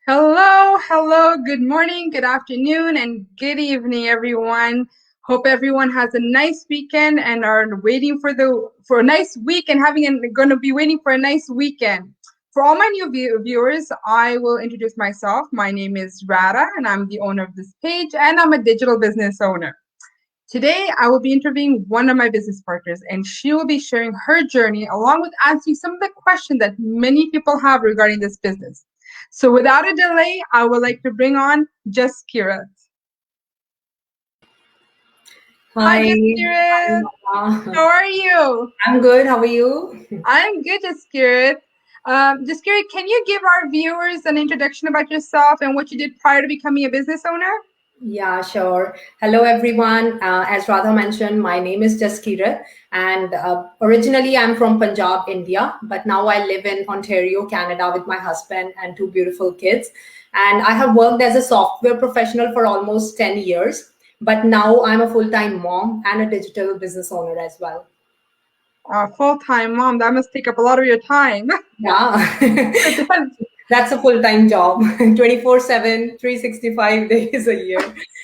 Hello, good morning, good afternoon, and good evening, everyone. Hope everyone has a nice weekend and are waiting for a nice week and going to be waiting for a nice weekend. For all my new viewers, I will introduce myself. My name is Radha, and I'm the owner of this page, and I'm a digital business owner. Today, I will be interviewing one of my business partners, and she will be sharing her journey along with answering some of the questions that many people have regarding this business. So, without a delay, I would like to bring on Jaskirat. Hi, Hi, Jaskirat. Mama. How are you? I'm good. How are you? I'm good, Jaskirat. Jaskirat, can you give our viewers an introduction about yourself and what you did prior to becoming a business owner? Yeah, sure. Hello, everyone. As Radha mentioned, my name is Jaskirat, and originally I'm from Punjab, India, but now I live in Ontario, Canada, with my husband and two beautiful kids. And I have worked as a software professional for almost 10 years, but now I'm a full-time mom and a digital business owner as well. Full-time mom, that must take up a lot of your time. Yeah. It depends. That's a full-time job, 24/7, 365 days a year.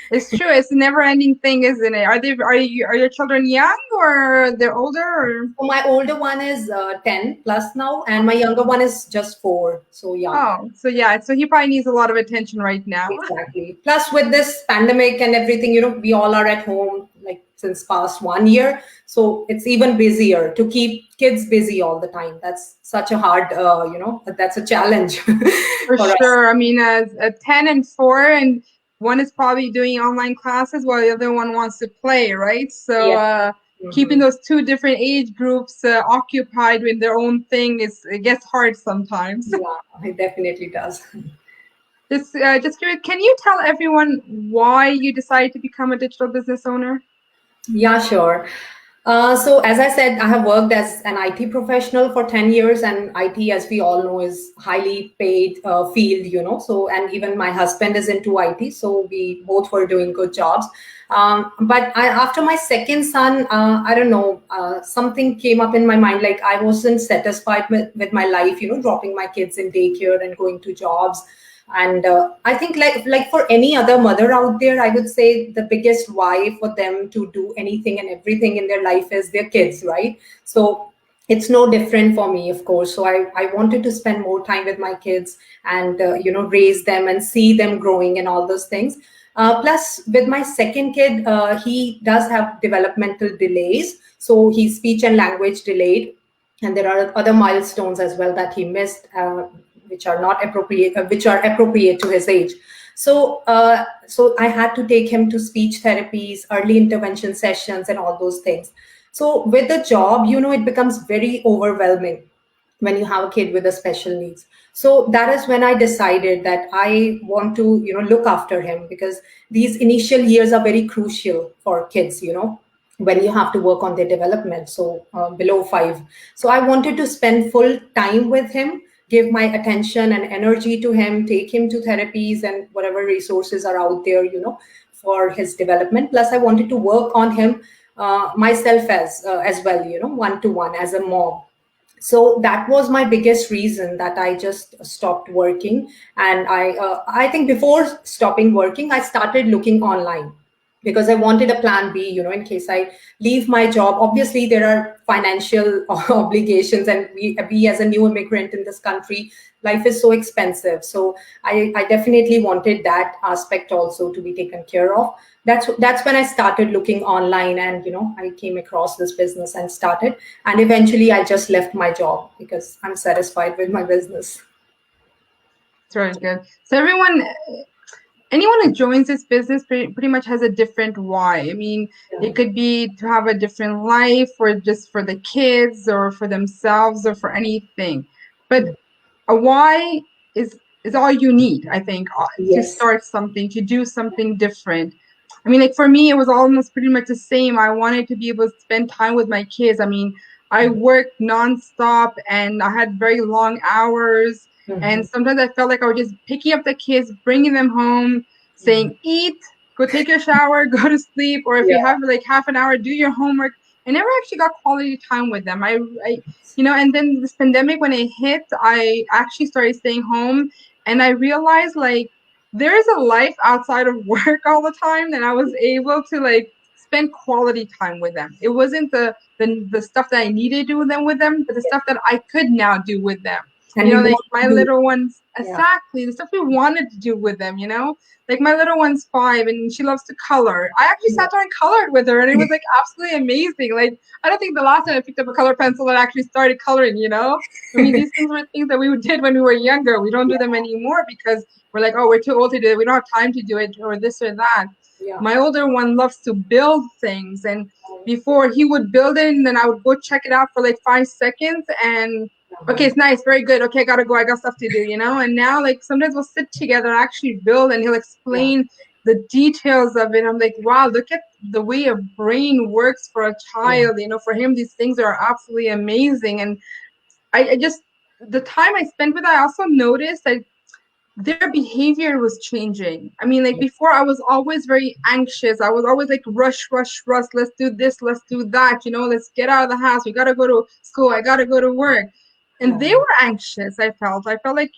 It's true. It's a never-ending thing, isn't it? Are your children young or they're older or? So my older one is 10 plus now, and my younger one is just 4. So yeah, Oh, so yeah, so he probably needs a lot of attention right now. exactly. Plus with this pandemic and everything, we all are at home like since past 1 year. So it's even busier to keep kids busy all the time. That's such a hard, that's a challenge For for us. sure. I mean, as a 10 and 4, and one is probably doing online classes while the other one wants to play, right? So Yeah. keeping Mhm. those two different age groups occupied with their own thing it gets hard sometimes. Yeah, it definitely does. Just curious, can you tell everyone why you decided to become a digital business owner? Yeah, sure. So as I said, I have worked as an IT professional for 10 years, and IT, as we all know, is highly paid field. So, and even my husband is into IT, so we both were doing good jobs. But after my second son, I don't know, something came up in my mind, like I wasn't satisfied with my life, dropping my kids in daycare and going to jobs. And I think like for any other mother out there, I would say the biggest why for them to do anything and everything in their life is their kids, right? So it's no different for me, of course. So I wanted to spend more time with my kids and raise them and see them growing and all those things. Plus with my second kid, he does have developmental delays, so he's speech and language delayed, and there are other milestones as well that he missed, which are not appropriate, which are appropriate to his age. So I had to take him to speech therapies, early intervention sessions, and all those things. So with the job, it becomes very overwhelming when you have a kid with a special needs. So that is when I decided that I want to look after him, because these initial years are very crucial for kids, when you have to work on their development, so below 5. So I wanted to spend full time with him, give my attention and energy to him, take him to therapies and whatever resources are out there, for his development. Plus I wanted to work on him myself as well, one to one as a mom. So that was my biggest reason that I just stopped working. And I think before stopping working, I started looking online, because I wanted a plan B, in case I leave my job. Obviously there are financial obligations, and we as a new immigrant in this country, life is so expensive. So I definitely wanted that aspect also to be taken care of. That's when I started looking online, and I came across this business and started, and eventually I just left my job because I'm satisfied with my business. It's very good. So anyone who joins this business pretty much has a different why. I mean, it could be to have a different life or just for the kids or for themselves or for anything. But a why is all you need, I think, to Yes. start something, to do something different. I mean, like for me, it was almost pretty much the same. I wanted to be able to spend time with my kids. I mean, I worked nonstop and I had very long hours. And Mhm. sometimes I felt like I was just picking up the kids, bringing them home, saying, eat, go take your shower, go to sleep. Or if Yeah. you have like half an hour, do your homework. I never actually got quality time with them. And then this pandemic when it hit, I actually started staying home, and I realized like there is a life outside of work all the time, and I was able to like spend quality time with them. It wasn't the stuff that I needed to do with them, but the stuff that I could now do with them. And you Like want my to do. little ones, Yeah. exactly the stuff we wanted to do with them. Like my little one's 5 and she loves to color. I actually Yeah. sat down and colored with her, and it was like absolutely amazing. Like I don't think the last time I picked up a color pencil and actually started coloring. I mean, these things were things that we did when we were younger. We don't do them anymore because we're like, oh, we're too old to do it. We don't have time to do it, or this or that. Yeah. My older one loves to build things, and before he would build it, and then I would go check it out for like 5 seconds, and okay, it's nice, very good. Okay, I gotta go. I got stuff to do. And now, like, sometimes we'll sit together and actually build, and he'll explain the details of it. I'm like, wow, look at the way a brain works for a child. For him, these things are absolutely amazing. And I just, the time I spent with it, I also noticed that their behavior was changing. I mean, like before, I was always very anxious. I was always like, rush, rush, rush. Let's do this. Let's do that. Let's get out of the house. We got to go to school. I got to go to work. And they were anxious, I felt. I felt like,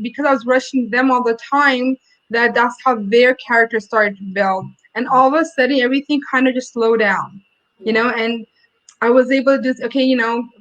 because I was rushing them all the time, that's how their character started to build. And all of a sudden, everything kind of just slowed down. And I was able to just, okay,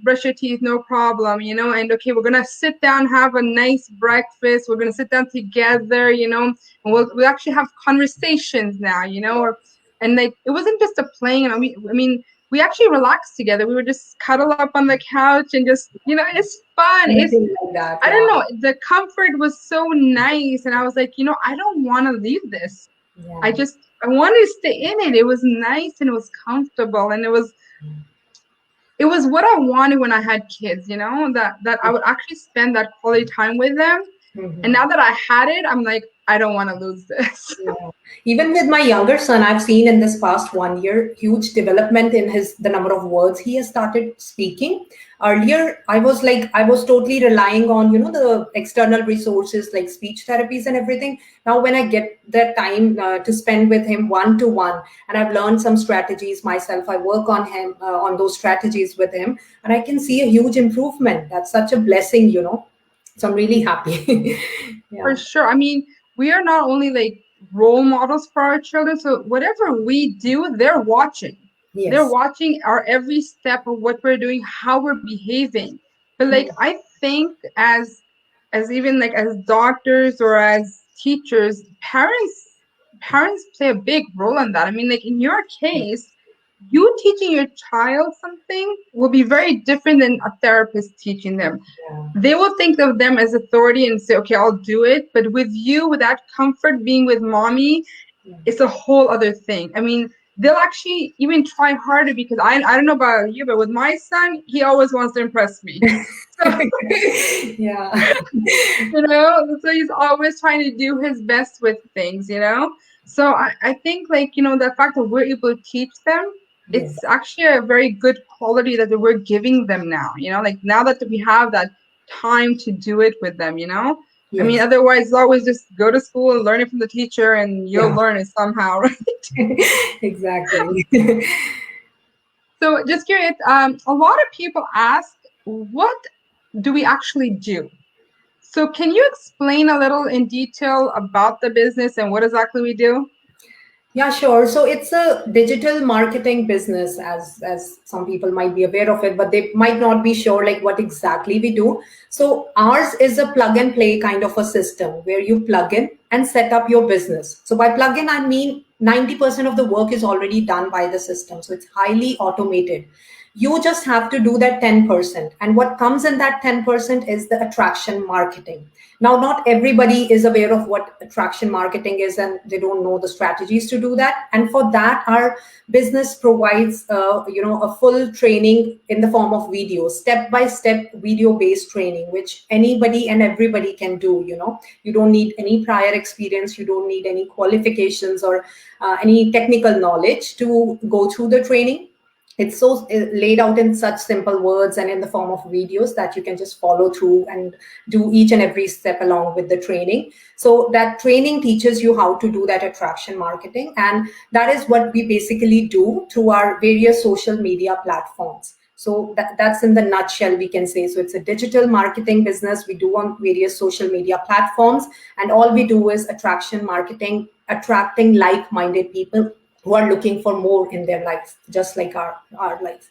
brush your teeth, no problem, and okay, we're gonna sit down, have a nice breakfast. We're gonna sit down together, and we'll actually have conversations now, and like it wasn't just a playing. I mean, we actually relaxed together. We would just cuddle up on the couch and just, it's fun. Anything like that. I don't know. The comfort was so nice, and I was like, I don't want to leave this. Yeah. I wanted to stay in it. It was nice and it was comfortable, and it was what I wanted when I had kids, that I would actually spend that quality time with them. And now that I had it, I'm like, I don't want to lose this. Yeah. Even with my younger son, I've seen in this past 1 year huge development in the number of words he has started speaking. Earlier, I was totally relying on, the external resources like speech therapies and everything. Now, when I get that time to spend with him one-to-one, and I've learned some strategies myself, I work on him, on those strategies with him, and I can see a huge improvement. That's such a blessing. So I'm really happy. Yeah. For sure. I mean, we are not only like role models for our children, so whatever we do, they're watching. Yes. They're watching our every step of what we're doing, how we're behaving. But like I think as even like as doctors or as teachers, parents play a big role in that. I mean, like in your case, you teaching your child something will be very different than a therapist teaching them. Yeah. They will think of them as authority and say, okay, I'll do it. But with you, with that comfort being with mommy, it's a whole other thing. I mean, they'll actually even try harder because I don't know about you, but with my son, he always wants to impress me. So, Yeah. so he's always trying to do his best with things. So I think like, the fact that we're able to teach them, it's actually a very good quality that we're giving them now, like now that we have that time to do it with them. I mean, otherwise it's always just go to school and learn it from the teacher and you'll learn it somehow, right? Exactly. So just curious, a lot of people ask, what do we actually do? So can you explain a little in detail about the business and what exactly we do? Yeah, sure. So it's a digital marketing business, as some people might be aware of it, but they might not be sure like what exactly we do. So ours is a plug and play kind of a system where you plug in and set up your business. So by plug in, I mean 90% of the work is already done by the system. So it's highly automated. You just have to do that 10%. And what comes in that 10% is the attraction marketing. Now, not everybody is aware of what attraction marketing is, and they don't know the strategies to do that. And for that, our business provides, a full training in the form of videos, step-by-step video-based training, which anybody and everybody can do. You don't need any prior experience. You don't need any qualifications or any technical knowledge to go through the training. It's so laid out in such simple words and in the form of videos that you can just follow through and do each and every step along with the training. So that training teaches you how to do that attraction marketing, and that is what we basically do through our various social media platforms. So that's in the nutshell, we can say. So it's a digital marketing business we do on various social media platforms, and all we do is attraction marketing, attracting like-minded people who are looking for more in their lives, just like our lives.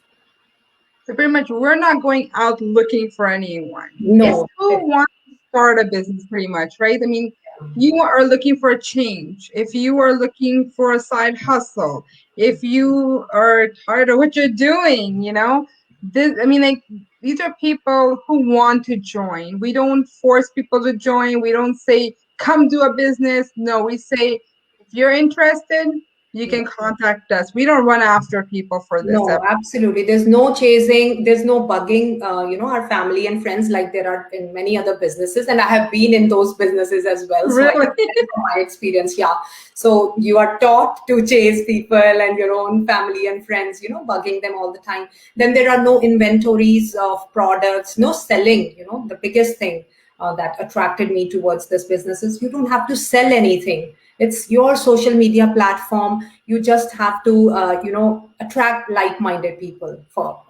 So pretty much, we're not going out looking for anyone. If No, you want to start a business, pretty much, right? I mean, you are looking for a change. If you are looking for a side hustle, if you are tired of what you're doing, I mean, like, these are people who want to join. We don't force people to join. We don't say, come do a business. No, we say, if you're interested, you yeah. can contact us. We don't run after people for this No, absolutely. There's no chasing, there's no bugging, our family and friends like there are in many other businesses. And I have been in those businesses as well. So I can really. tell from my experience, yeah. So you are taught to chase people and your own family and friends, bugging them all the time. Then there are no inventories of products, no selling, the biggest thing that attracted me towards this business is you don't have to sell anything. It's your social media platform. You just have to attract like-minded people for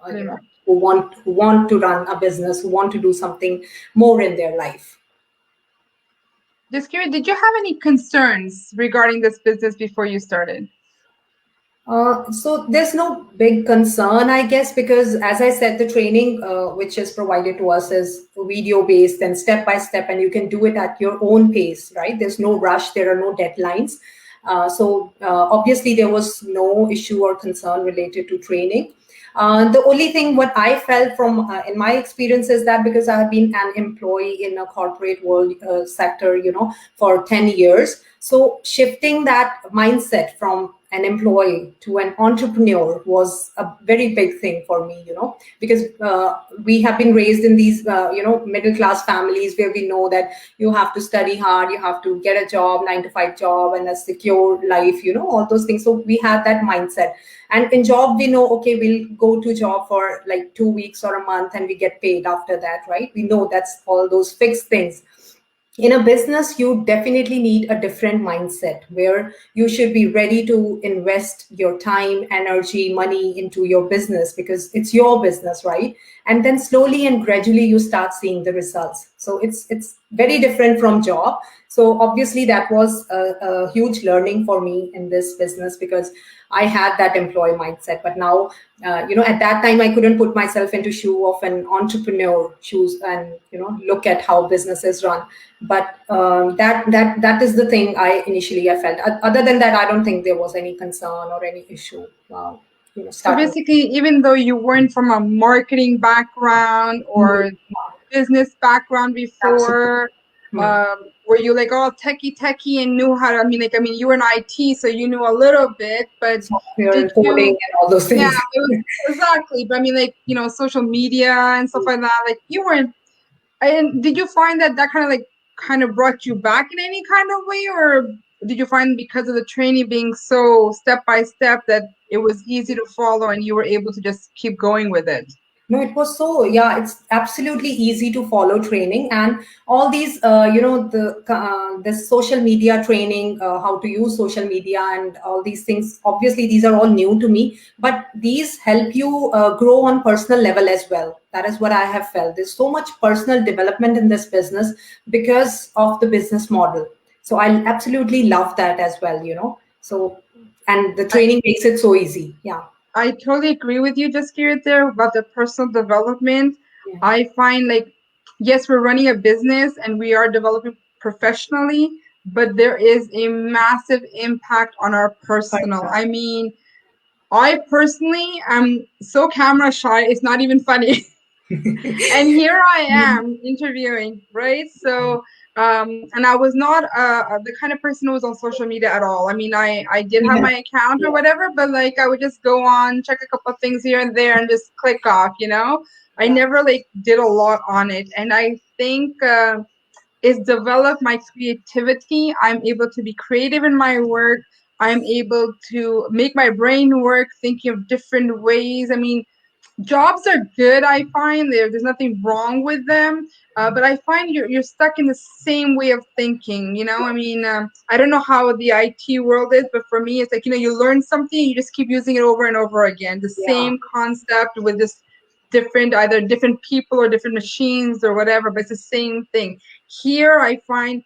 who want to run a business, who want to do something more in their life. Just curious, did you have any concerns regarding this business before you started? So there's no big concern, I guess, because as I said, the training which is provided to us is video based and step by step, and you can do it at your own pace, right? There's no rush, there are no deadlines. So obviously, there was no issue or concern related to training. The only thing what I felt from in my experience is that because I have been an employee in a corporate world sector, for 10 years, so shifting that mindset from an employee to an entrepreneur was a very big thing for me, because we have been raised in these, middle class families where we know that you have to study hard, you have to get a job, 9 to 5 job, and a secure life, all those things. So we have that mindset. And in job, we know, okay, we'll go to job for like 2 weeks or a month and we get paid after that, right? We know that's all those fixed things. In a business, you definitely need a different mindset where you should be ready to invest your time, energy, money into your business because it's your business, right? And then slowly and gradually you start seeing the results. So it's very different from job. So obviously that was a huge learning for me in this business because I had that employee mindset. But now, at that time, I couldn't put myself into shoe of an entrepreneur shoes and look at how businesses run. But that is the thing I felt. Other than that, I don't think there was any concern or any issue. So Starting. basically, even though you weren't from a marketing background Mhm. or business background Absolutely. before, Hmm. were you like all techie and knew how to? I mean, you were in IT, so you knew a little bit, but Software did and coding you? and all those Yeah, things. it was exactly. But I mean, like social media and stuff like that. Like you weren't. And did you find that kind of brought you back in any kind of way, or did you find because of the training being so step by step that it was easy to follow and you were able to just keep going with it? No, it was so, yeah, it's absolutely easy to follow training and all these, the social media training, how to use social media and all these things. Obviously, these are all new to me, but these help you grow on personal level as well. That is what I have felt. There's so much personal development in this business because of the business model. So I absolutely love that as well, So, and the I, training makes it so easy. Yeah. I totally agree with you, Jaskirat, there about the personal development. Yeah. I find like, yes, we're running a business and we are developing professionally, but there is a massive impact on our personal. I mean, I personally am so camera shy, it's not even funny. And here I am interviewing, right? So, and I was not the kind of person who was on social media at all. I mean, I did have Yeah. my account or whatever, but like I would just go on, check a couple of things here and there, and just click off. I Yeah. never like did a lot on it, and I think it's developed my creativity. I'm able to be creative in my work. I'm able to make my brain work, thinking of different ways. I mean, jobs are good. I find there's nothing wrong with them, but I find you're stuck in the same way of thinking. I mean, I don't know how the IT world is, but for me, it's like you learn something, you just keep using it over and over again. The Yeah. same concept with just different, either different people or different machines or whatever, but it's the same thing. Here, I find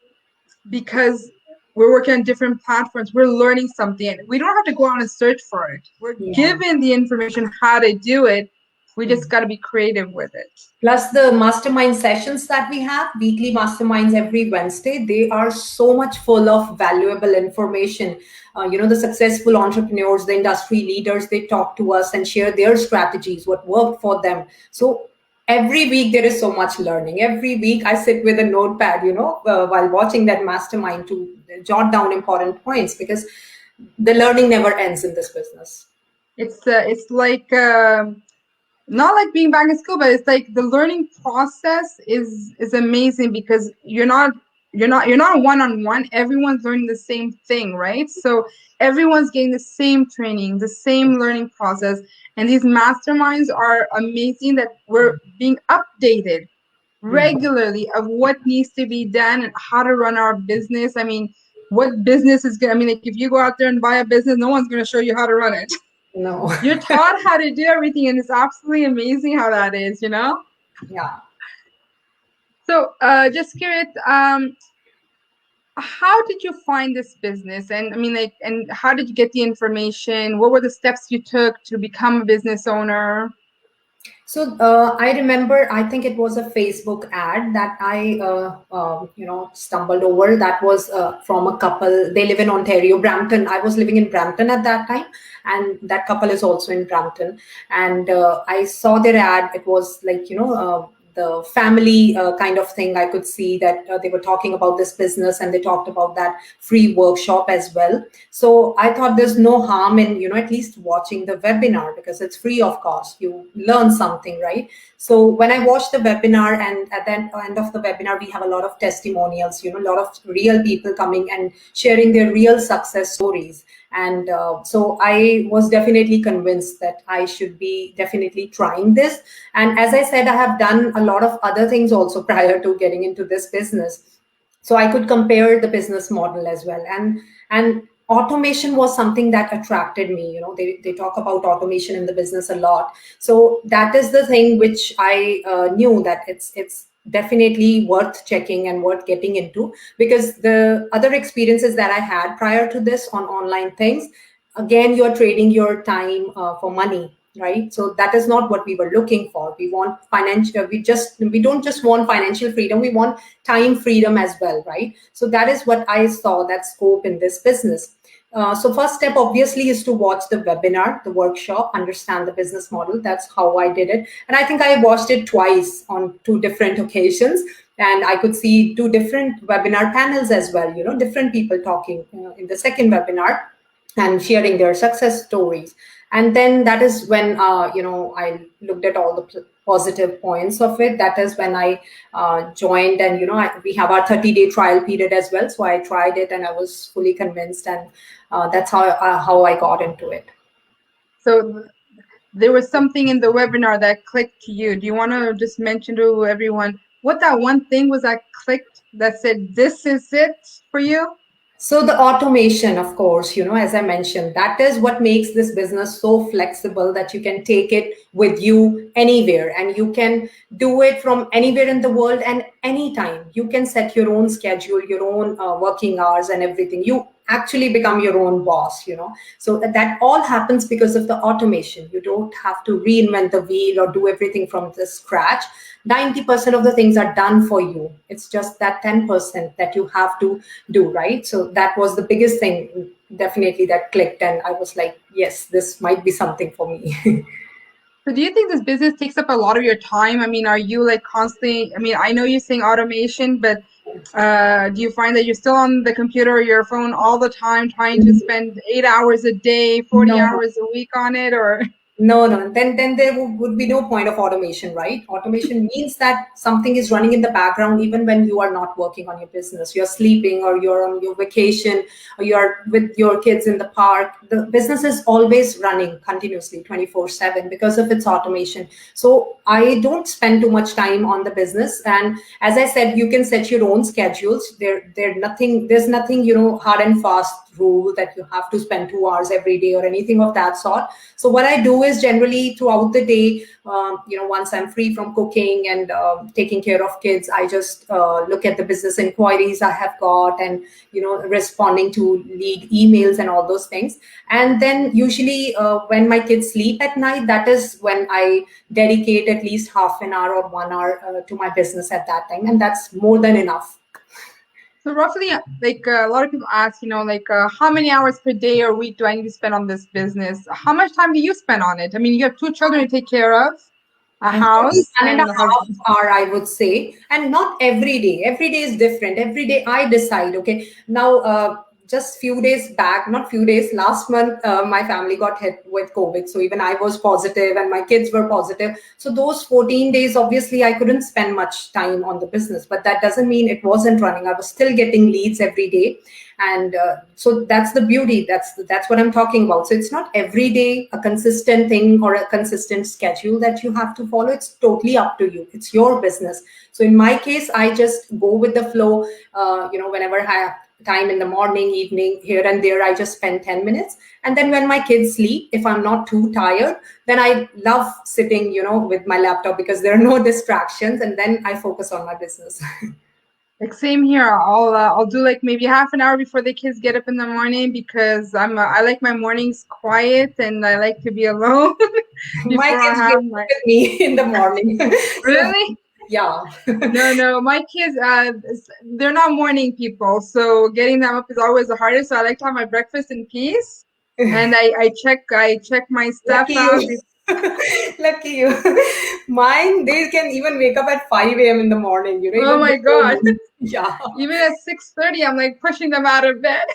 because we're working on different platforms, we're learning something. We don't have to go out and search for it. We're Yeah. given the information how to do it. We just got to be creative with it. Plus the mastermind sessions that we have, weekly masterminds every Wednesday, they are so much full of valuable information. The successful entrepreneurs, the industry leaders, they talk to us and share their strategies, what worked for them. So every week there is so much learning. Every week I sit with a notepad, while watching that mastermind to jot down important points, because the learning never ends in this business. It's like not like being back in school, but it's like the learning process is amazing because you're not one-on-one. Everyone's learning the same thing, right? So everyone's getting the same training, the same learning process, and these masterminds are amazing that we're being updated regularly of what needs to be done and how to run our business. I mean, what business is good? I mean, like if you go out there and buy a business, no one's going to show you how to run it. No. You're taught how to do everything, and it's absolutely amazing how that is. Yeah. So, just curious, how did you find this business? And I mean, like, and how did you get the information? What were the steps you took to become a business owner? So I remember, I think it was a Facebook ad that I, stumbled over. That was from a couple. They live in Ontario, Brampton. I was living in Brampton at that time, and that couple is also in Brampton. And I saw their ad. It was like, the family kind of thing. I could see that they were talking about this business, and they talked about that free workshop as well. So I thought there's no harm in, at least watching the webinar, because it's free of cost. You learn something, right? So when I watched the webinar, and at the end of the webinar, we have a lot of testimonials, a lot of real people coming and sharing their real success stories. And so I was definitely convinced that I should be definitely trying this. And as I said, I have done a lot of other things also prior to getting into this business, so I could compare the business model as well. And automation was something that attracted me. They talk about automation in the business a lot. So that is the thing which I knew that it's definitely worth checking and worth getting into, because the other experiences that I had prior to this on online things, again, you're trading your time for money, right? So that is not what we were looking for. We want financial, we don't just want financial freedom, we want time freedom as well, right? So that is what I saw, that scope in this business. So first step obviously is to watch the webinar, the workshop, understand the business model. That's how I did it. And I think I watched it twice on two different occasions. And I could see two different webinar panels as well, different people talking in the second webinar and sharing their success stories. And then that is when I looked at all the positive points of it. That is when I joined, and we have our 30-day trial period as well. So I tried it, and I was fully convinced, and that's how I got into it. So there was something in the webinar that clicked to you. Do you want to just mention to everyone what that one thing was that clicked that said, this is it for you? So the automation, of course, as I mentioned, that is what makes this business so flexible, that you can take it with you anywhere, and you can do it from anywhere in the world and anytime. You can set your own schedule, your own working hours and everything. You actually become your own boss. So that all happens because of the automation. You don't have to reinvent the wheel or do everything from the scratch. 90% of the things are done for you. It's just that 10% that you have to do, right? So that was the biggest thing, definitely, that clicked. And I was like, yes, this might be something for me. So do you think this business takes up a lot of your time? I mean, are you like constantly, I mean, I know you're saying automation, but do you find that you're still on the computer or your phone all the time trying to spend 8 hours a day, 40 No. hours a week on it, or? No, no. Then there would be no point of automation, right? Automation means that something is running in the background even when you are not working on your business. You're sleeping or you're on your vacation or you're with your kids in the park. The business is always running continuously 24/7 because of its automation. So I don't spend too much time on the business. And as I said, you can set your own schedules. There's nothing, hard and fast rule that you have to spend 2 hours every day or anything of that sort. So what I do is generally throughout the day, once I'm free from cooking and taking care of kids, I just look at the business inquiries I have got, and responding to lead emails and all those things. And then usually when my kids sleep at night, that is when I dedicate at least half an hour or 1 hour to my business at that time, and that's more than enough. So roughly, like a lot of people ask, like how many hours per day or week do I need to spend on this business? How much time do you spend on it? I mean, you have two children to take care of, a Maybe house, one and a and a half husband. hour, I would say, and not every day. Every day is different. Every day I decide. Okay, now just few days back, not few days, last month, my family got hit with COVID. So even I was positive, and my kids were positive. So those 14 days, obviously, I couldn't spend much time on the business. But that doesn't mean it wasn't running. I was still getting leads every day, and so that's the beauty. That's what I'm talking about. So it's not every day a consistent thing or a consistent schedule that you have to follow. It's totally up to you. It's your business. So in my case, I just go with the flow. Whenever I have time in the morning, evening, here and there, I just spend 10 minutes. And then when my kids sleep, if I'm not too tired, then I love sitting with my laptop because there are no distractions, and then I focus on my business. Like same here. I'll do like maybe half an hour before the kids get up in the morning because I like my mornings quiet and I like to be alone My before I kids have wake up my with me in the morning. So really. yeah. No, my kids, they're not morning people, so getting them up is always the hardest. So I like to have my breakfast in peace, and I check my stuff Lucky out. you. Lucky you. Mine, they can even wake up at 5 a.m. in the morning, Oh even my before God. me. Yeah. Even at 6:30, I'm like pushing them out of bed.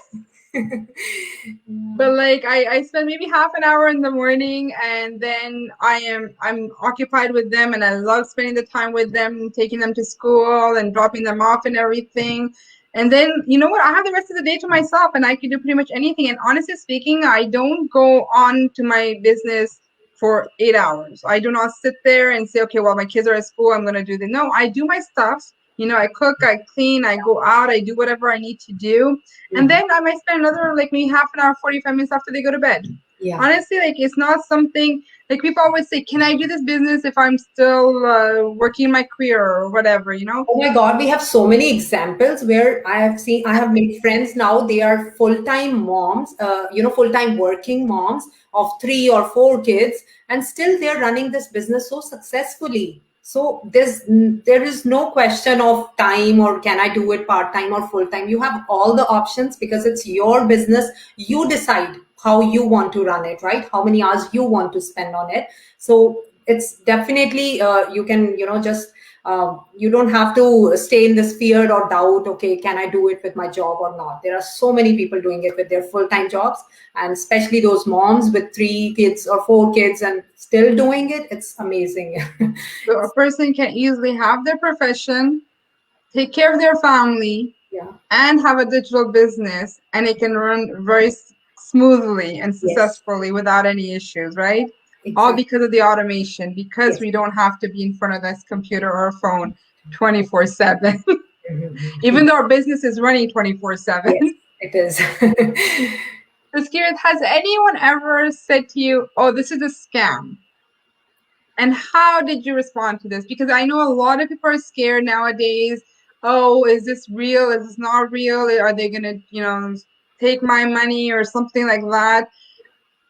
But like I spend maybe half an hour in the morning, and then I'm occupied with them, and I love spending the time with them, taking them to school and dropping them off and everything. And then you know what? I have the rest of the day to myself, and I can do pretty much anything. And honestly speaking, I don't go on to my business for 8 hours. I do not sit there and say, okay, well, my kids are at school, I'm gonna do the no. I do my stuff. I cook, I clean, I go out, I do whatever I need to do, and Mhm. then I might spend another like maybe half an hour, 45 minutes after they go to bed. Yeah. Honestly, like it's not something like people always say, can I do this business if I'm still working in my career or whatever? Oh my God, we have so many examples where I have made friends now. They are full-time moms, full-time working moms of 3 or 4 kids, and still they're running this business so successfully. So there is no question of time or can I do it part-time or full-time. You have all the options because it's your business. You decide how you want to run it, right? How many hours you want to spend on it. So it's definitely you can just you don't have to stay in this fear or doubt, okay, can I do it with my job or not? There are so many people doing it with their full-time jobs, and especially those moms with 3 kids or 4 kids and still doing it. It's amazing. So a person can easily have their profession, take care of their family, Yeah. and have a digital business, and it can run very smoothly and Yes. successfully without any issues, right? All Exactly. because of the automation, because Yes. we don't have to be in front of this computer or phone 24/7. Mhm. Even though our business is running 24/7. Yes, it is. Jaskirat, has anyone ever said to you, oh, this is a scam? And how did you respond to this? Because I know a lot of people are scared nowadays. Oh, is this real? Is this not real? Are they going to, take my money or something like that?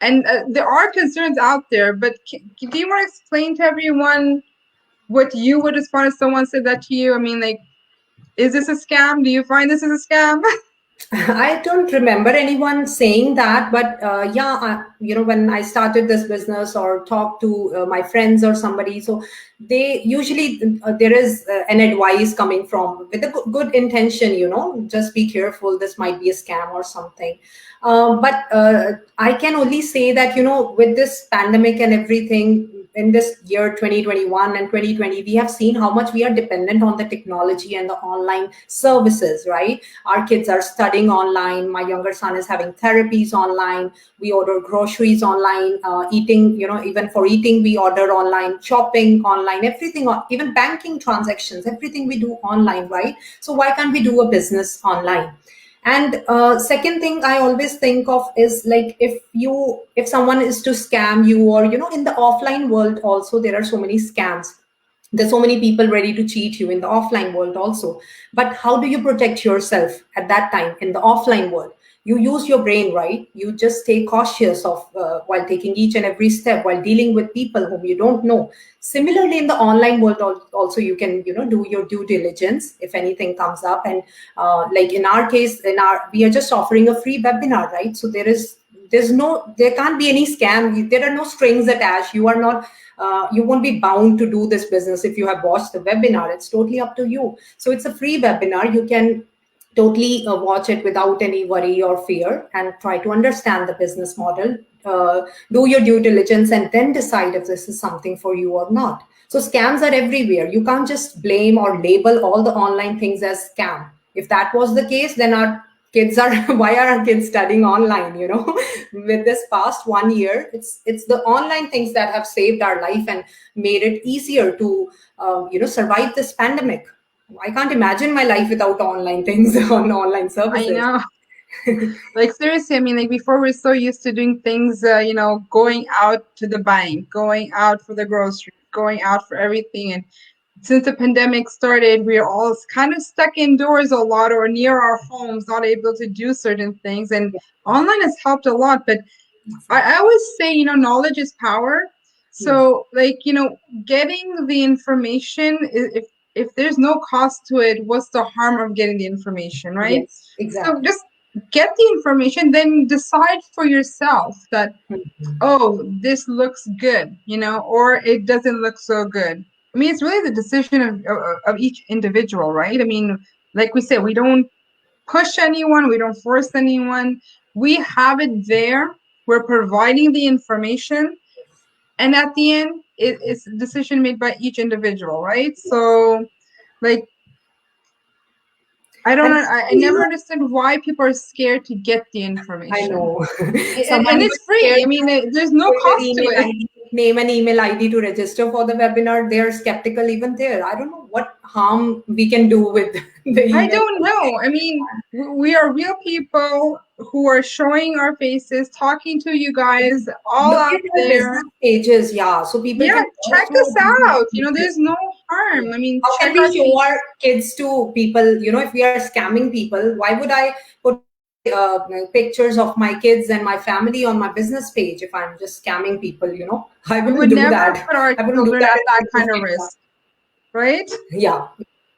And there are concerns out there, but do you want to explain to everyone what you would respond if someone said that to you? I mean, like, is this a scam? Do you find this is a scam? I don't remember anyone saying that, but yeah, when I started this business or talked to my friends or somebody, so they usually there is an advice coming from with a good intention, just be careful, this might be a scam or something. But I can only say that, with this pandemic and everything, in this year 2021 and 2020, we have seen how much we are dependent on the technology and the online services, right? Our kids are studying online. My younger son is having therapies online. We order groceries online. Eating, even for eating, we order online. Shopping online. Everything, even banking transactions, everything we do online, right? So why can't we do a business online? And second thing I always think of is, like, if someone is to scam you, or in the offline world also there are so many scams. There's so many people ready to cheat you in the offline world also. But how do you protect yourself at that time in the offline world? You use your brain, right? You just stay cautious of while taking each and every step, while dealing with people whom you don't know. Similarly, in the online world also, you can do your due diligence if anything comes up. And like in our case, we are just offering a free webinar, right? So there can't be any scam. There are no strings attached. You are not you won't be bound to do this business if you have watched the webinar. It's totally up to you. So it's a free webinar. You can totally watch it without any worry or fear, and try to understand the business model, do your due diligence, and then decide if this is something for you or not. So scams are everywhere. You can't just blame or label all the online things as scam. If that was the case, then our kids are why are our kids studying online? With this past 1 year, it's the online things that have saved our life and made it easier to survive this pandemic. I can't imagine my life without online things on online I services. know. Like seriously, I mean, like before we're so used to doing things, going out to the bank, going out for the groceries, going out for everything. And since the pandemic started, we're all kind of stuck indoors a lot or near our homes, not able to do certain things. And online has helped a lot. But I always say, knowledge is power. Yeah. So, like, getting the information, if there's no cost to it, what's the harm of getting the information, right? Yes, So exactly. just get the information, then decide for yourself that, oh, this looks good, or it doesn't look so good. I mean, it's really the decision of each individual, right? I mean, like we said, we don't push anyone, we don't force anyone. We have it there. We're providing the information, and at the end, it's a decision made by each individual, right? So, like, I don't And know. I never understood why people are scared to get the I information. know. And, Some are and even it's free. scared I mean, to there's no give their cost to email it. ID, name and email ID to register for the webinar. They're skeptical even there. I don't know what harm we can do with the I email. don't know. I mean, we are real people who are showing our faces, talking to you guys all Look out at our there. business pages, yeah, so people Yeah, can go check through us our business out. pages. There's no Yeah. harm. I mean, How check can we our show our kids to people? If we are scamming people, why would I put pictures of my kids and my family on my business page if I'm just scamming people? I We wouldn't would do never that. put our I wouldn't do children that at in that front of kind of my risk, right? yeah,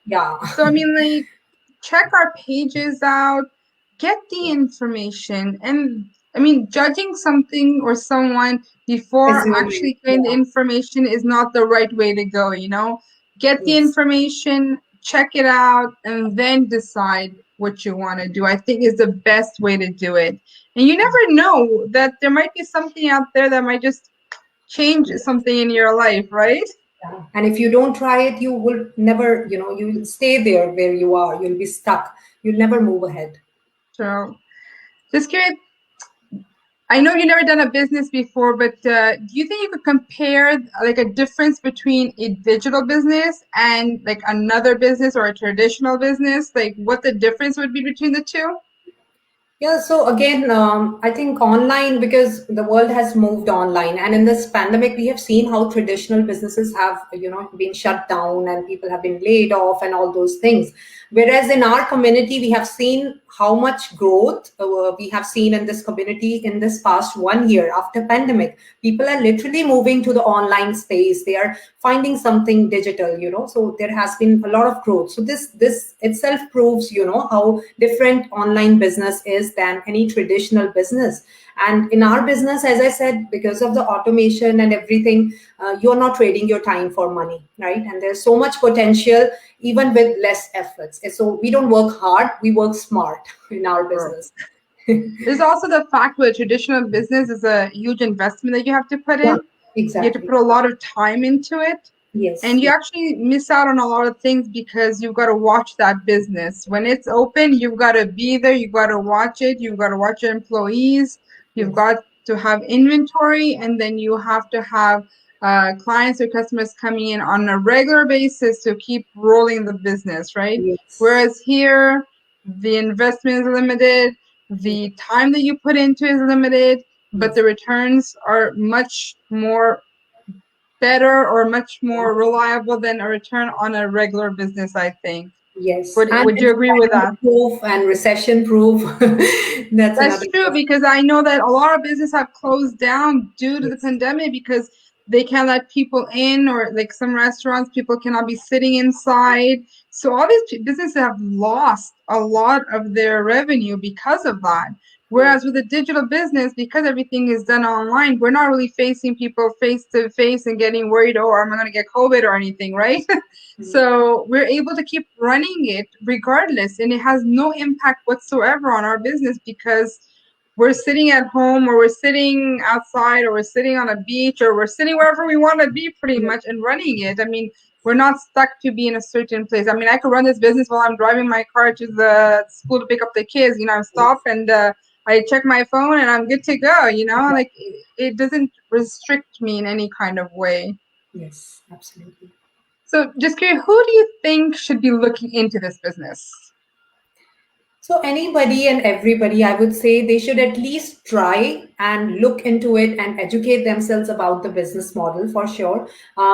yeah, So, I mean, like, check our pages out, get the information. And I mean, judging something or someone before assuming, actually getting the yeah, information is not the right way to go. Get the yes. information, check it out, and then decide what you want to do. I think is the best way to do it. And you never know that there might be something out there that might just change something in your life, right? Yeah. And if you don't try it, you will never, you'll stay there where you are. You'll be stuck. You'll never move ahead. So just curious, I know you've never done a business before, but do you think you could compare like a difference between a digital business and like another business or a traditional business? Like what the difference would be between the two? Yeah, so again, I think online, because the world has moved online, and in this pandemic, we have seen how traditional businesses have, been shut down and people have been laid off and all those things. Whereas in our community, we have seen how much growth we have seen in this community in this past 1 year after pandemic. People are literally moving to the online space. They are finding something digital, so there has been a lot of growth. So this itself proves, how different online business is than any traditional business. And in our business, as I said, because of the automation and everything, you're not trading your time for money, right? And there's so much potential even with less efforts. And so we don't work hard, we work smart in our Sure. business. There's also the fact that traditional business is a huge investment that you have to put Yeah, in. You have to exactly. put a lot of time into it. Yes, And you yes, actually miss out on a lot of things because you've got to watch that business. When it's open, you've got to be there, you've got to watch it, you've got to watch your employees, you've yes, got to have inventory, and then you have to have clients or customers coming in on a regular basis to keep rolling the business, right? yes, Whereas here, the investment is limited, the time that you put into is limited, but yes, the returns are much more better or much yeah, more reliable than a return on a regular business, I think. yes. Would And would you it's agree with that? pandemic proof and recession proof. That's That's another true plus. because I know that a lot of businesses have closed down due to the Yes, pandemic because they can't let people in, or like some restaurants, people cannot be sitting inside. So all these businesses have lost a lot of their revenue because of that. yes, Whereas with a digital business, because everything is done online, we're not really facing people face to face and getting worried, oh, am I going to get COVID or anything, right? So we're able to keep running it regardless, and it has no impact whatsoever on our business because we're sitting at home or we're sitting outside or we're sitting on a beach or we're sitting wherever we want to be pretty yes, much and running it. I mean, we're not stuck to be in a certain place. I mean, I could run this business while I'm driving my car to the school to pick up the kids. I yes, stop and I check my phone and I'm good to go. yes, Like it doesn't restrict me in any kind of way. yes, absolutely. So, just curious, who do you think should be looking into this business? So anybody and everybody, I would say they should at least try and look into it and educate themselves about the business model for sure.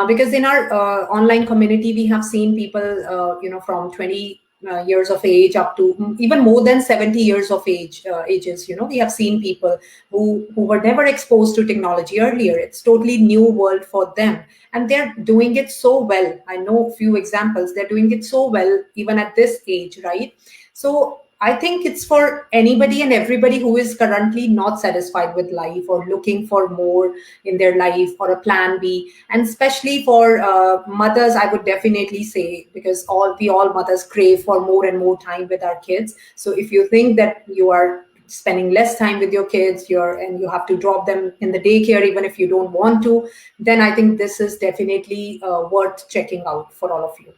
Because in our online community, we have seen people, from 20 years of age up to even more than 70 years of ages. We have seen people who were never exposed to technology earlier. It's totally new world for them, and they're doing it so well. I know a few examples. They're doing it so well even at this age, right? So I think it's for anybody and everybody who is currently not satisfied with life or looking for more in their life or a plan B, and especially for mothers, I would definitely say, because all mothers crave for more and more time with our kids. So if you think that you are spending less time with your kids, and you have to drop them in the daycare even if you don't want to, then I think this is definitely worth checking out for all of you.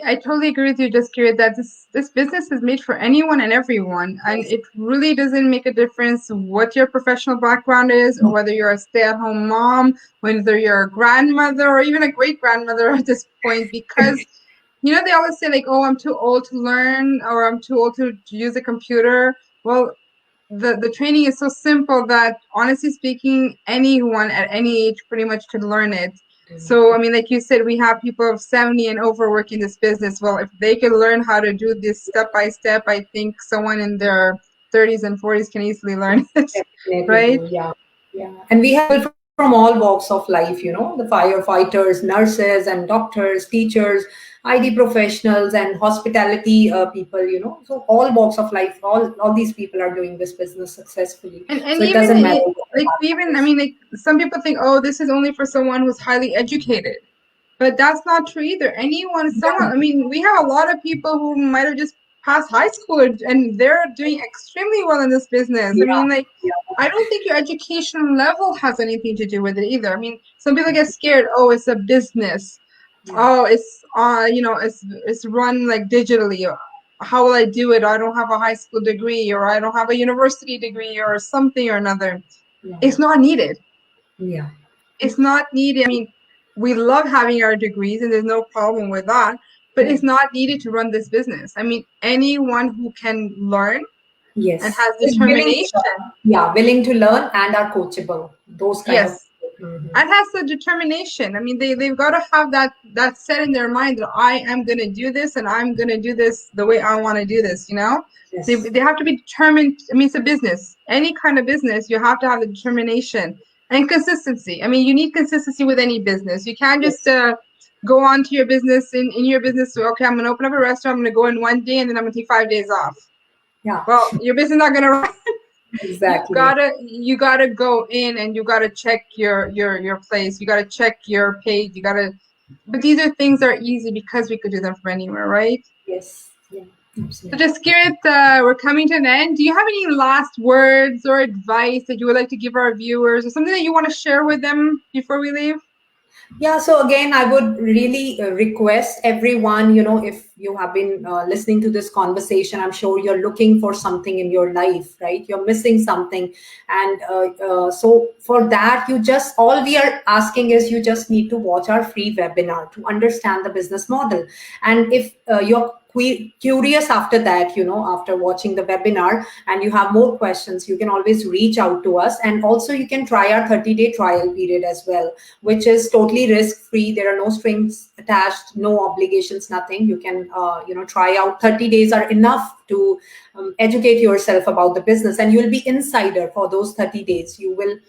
I totally agree with you, just curious that this business is made for anyone and everyone, and Yes. it really doesn't make a difference what your professional background is, or whether you're a stay-at-home mom, whether you're a grandmother, or even a great grandmother at this point, because they always say like, oh, I'm too old to learn, or I'm too old to use a computer. Well, the training is so simple that honestly speaking, anyone at any age pretty much could learn it. So I mean, like you said, we have people of 70 and over working this business. Well, if they could learn how to do this step by step, I think someone in their 30s and 40s can easily learn it, Definitely right? do, yeah. Yeah. And we have people from all walks of life, the firefighters, nurses, and doctors, teachers, ID professionals, and hospitality people, So all walks of life, all these people are doing this business successfully. And So it even doesn't matter what the even background I is. mean, like some people think, oh, this is only for someone who's highly educated. But that's not true either. Yeah. I mean, we have a lot of people who might have just passed high school and they're doing extremely well in this business. I Yeah. mean, like, Yeah. I don't think your education level has anything to do with it either. I mean, some people get scared. Oh, it's a business. Yeah. Oh, it's run like digitally. How will I do it? I don't have a high school degree, or I don't have a university degree, or something or another. Yeah. It's not needed. Yeah. It's not needed. I mean, we love having our degrees and there's no problem with that, but Yeah. it's not needed to run this business. I mean, anyone who can learn and Yes. has Willing to determination, learn. Yeah, willing to learn and are coachable. Those kind of yes, people, And has the determination. I mean, they've got to have that set in their mind that I am going to do this and I'm going to do this the way I want to do this, you know? Yes. They have to be determined. I mean, it's a business. Any kind of business, you have to have the determination and consistency. I mean, you need consistency with any business. You can't just Yes. go on to your business in your business. So, okay, I'm going to open up a restaurant. I'm going to go in one day and then I'm going to take 5 days off. Yeah. Well, your business is not going to run. Exactly. You gotta go in and you gotta check your place. You gotta check your page. But these are things that are easy because we could do them from anywhere, right? Yes. Yeah. So Absolutely. Jaskirat, we're coming to an end. Do you have any last words or advice that you would like to give our viewers, or something that you want to share with them before we leave? Yeah, so again, I would really request everyone, if you have been listening to this conversation, I'm sure you're looking for something in your life, right? You're missing something. And so for that, all we are asking is you just need to watch our free webinar to understand the business model. And if you're curious after that, after watching the webinar and you have more questions, you can always reach out to us. And also you can try our 30-day trial period as well, which is totally risk free. There are no strings attached, no obligations, nothing. You can try out. 30 days are enough to educate yourself about the business, and you'll be insider for those 30 days. You will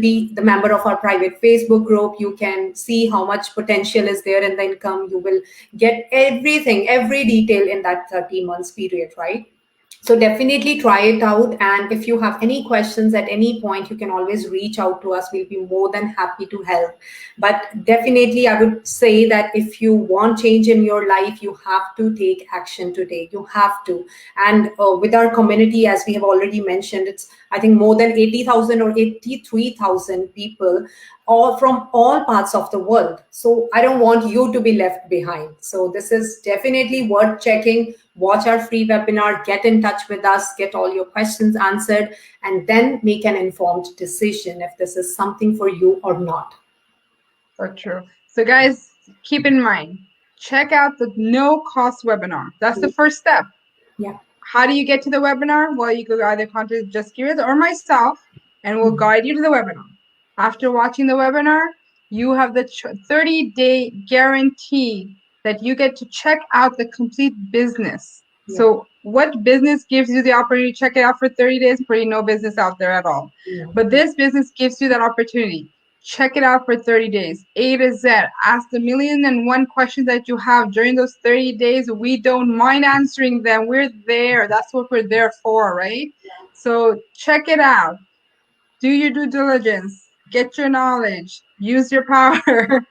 be the member of our private Facebook group. You can see how much potential is there in the income. You will get everything, every detail in that 30 months period, right? So definitely try it out. And if you have any questions at any point, you can always reach out to us. We'll be more than happy to help. But definitely, I would say that if you want change in your life, you have to take action today. You have to. And with our community, as we have already mentioned, it's, I think, more than 80,000 or 83,000 people, all from all parts of the world. So I don't want you to be left behind. So this is definitely worth checking. Watch our free webinar, get in touch with us, get all your questions answered, and then make an informed decision if this is something for you or not. So true. So guys, keep in mind, check out the no cost webinar. That's the first step. Yeah. How do you get to the webinar? Well, you could either contact Jaskirat or myself, and we'll guide you to the webinar. After watching the webinar, you have the 30-day guarantee that you get to check out the complete business. Yeah. So what business gives you the opportunity to check it out for 30 days? Pretty no business out there at all. Yeah. But this business gives you that opportunity. Check it out for 30 days, A to Z. Ask the 1,000,001 questions that you have during those 30 days. We don't mind answering them. We're there. That's what we're there for, right? So check it out. Do your due diligence. Get your knowledge. Use your power,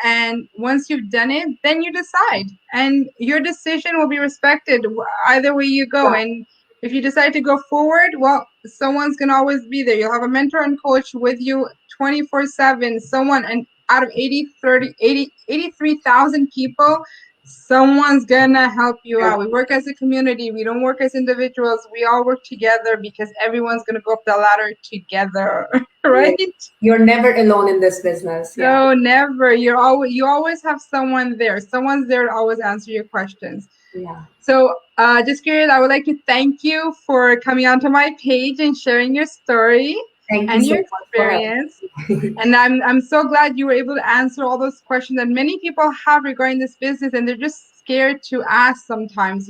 and once you've done it, then you decide. And your decision will be respected either way you go. And if you decide to go forward, well, someone's going to always be there. You'll have a mentor and coach with you 24/7. Someone, and out of 83,000 people, someone's gonna help you out. We work as a community. We don't work as individuals. We all work together because everyone's gonna go up the ladder together, right? You're never alone in this business. No, never. You always have someone there. Someone's there to always answer your questions. Yeah. So, just curious, I would like to thank you for coming onto my page and sharing your story and your experience. And I'm so glad you were able to answer all those questions that many people have regarding this business, and they're just scared to ask sometimes,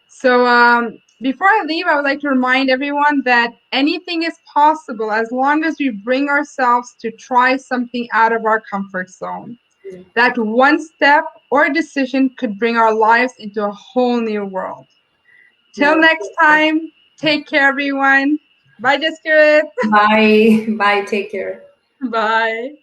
So before I leave, I would like to remind everyone that anything is possible as long as we bring ourselves to try something out of our comfort zone. That one step or decision could bring our lives into a whole new world. Till next time, take care, everyone. Bye, Jaskirat. Bye. Bye. Take care. Bye.